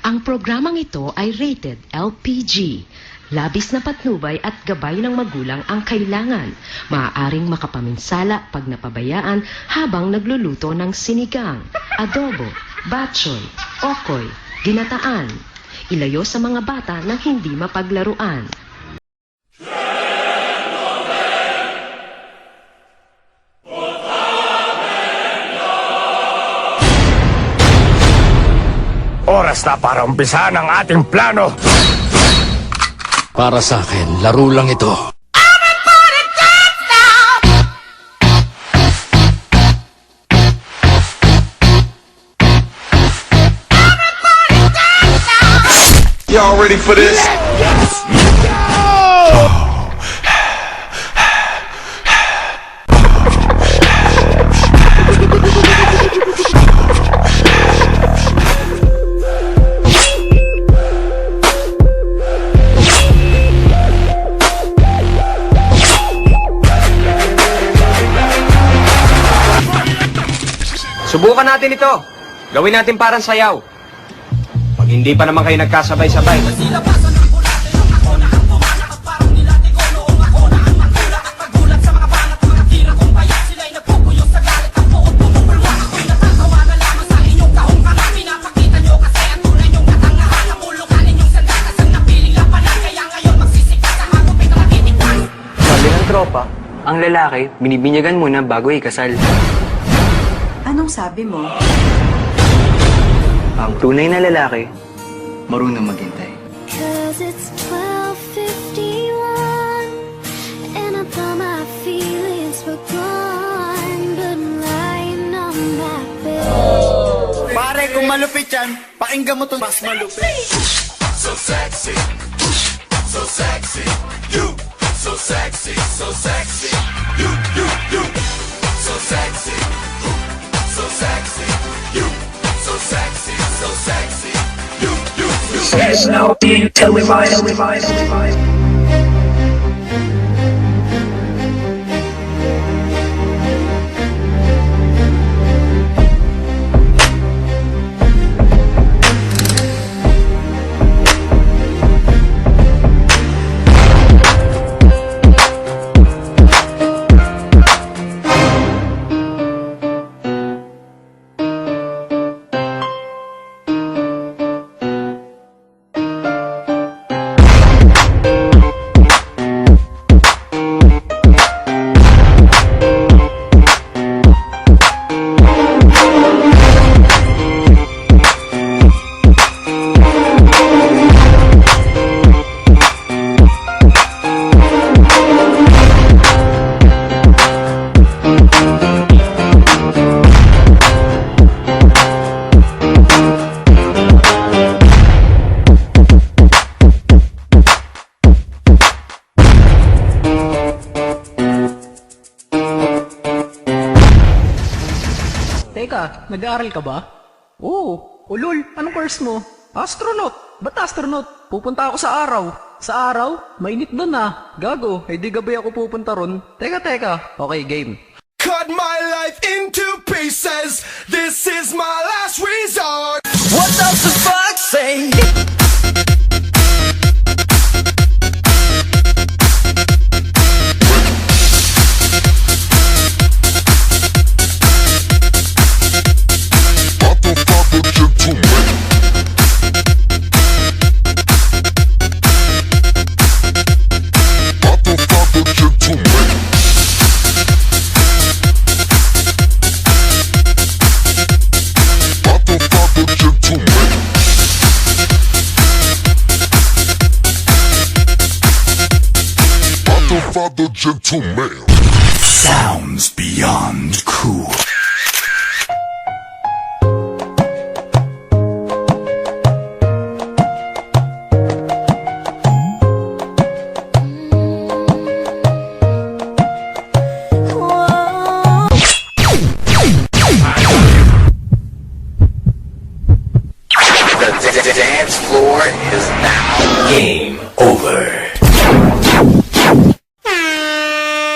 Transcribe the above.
Ang programang ito ay rated LPG. Labis na patnubay at gabay ng magulang ang kailangan. Maaaring makapaminsala pag napabayaan habang nagluluto ng sinigang, adobo, batchoy, okoy, ginataan. Ilayo sa mga bata nang hindi mapaglaruan. Oras na para umpisahan ang ating plano. Para sa akin, laro lang ito. Y'all ready for this? Subukan natin ito. Gawin natin parang sayaw. Pag hindi pa naman kayo nagkasabay-sabay. Sabi ng tropa, ang lalaki, binibinyagan muna bago ikasal. Anong sabi mo? Ang tunay na lalaki, marunong maghintay. 'Cause it's 12:51 and I thought my feelings were gone, but I'm lying on my bed. Pare, kung malupit yan, pakinggan mo to mas malupit. So sexy, so sexy, you, so sexy, so sexy, you, so sexy, so sexy, you, so sexy, so sexy, you. There's no being televised. Teka, nag-aaral ka ba? Oo. Ulol, anong course mo? Astronaut. Ba't astronaut? Pupunta ako sa araw. Sa araw? Mainit doon ah. Gago, di gabi ako pupunta ron. Teka. Okay, game. Cut my life into pieces. This is my last resort. What does the fuck say? Father gentleman. Sounds beyond